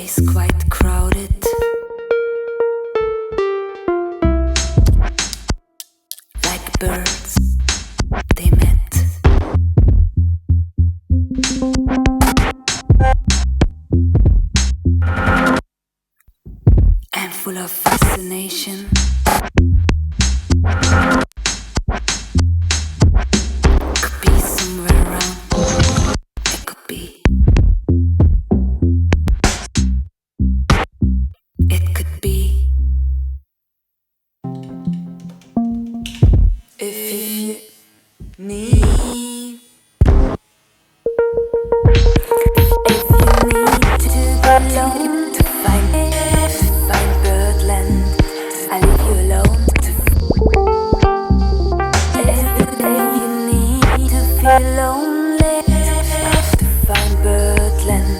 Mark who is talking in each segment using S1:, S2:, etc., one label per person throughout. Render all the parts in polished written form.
S1: place quite crowded, like birds they met. And full of fascination, could be somewhere around. It could be. It could be. If you need, if you need to go alone to find birdland, I'll leave you alone. If you need to feel lonely to find birdland,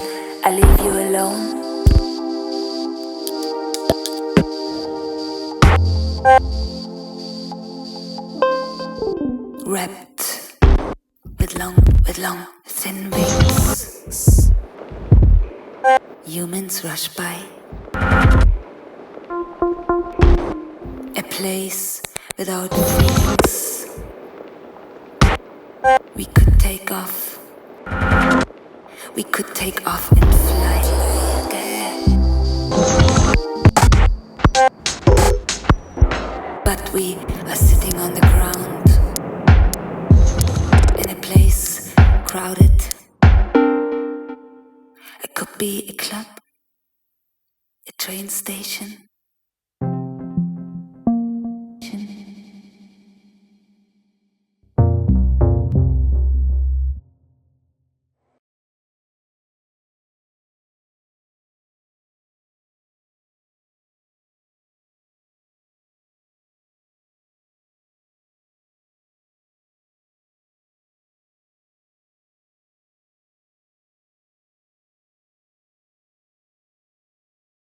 S1: I'll leave you alone. Wrapped with long, thin wings, humans rush by. A place without feelings. We could take off. We could take off and fly again. But we are sitting on the ground in a place crowded. It could be a club, a train station,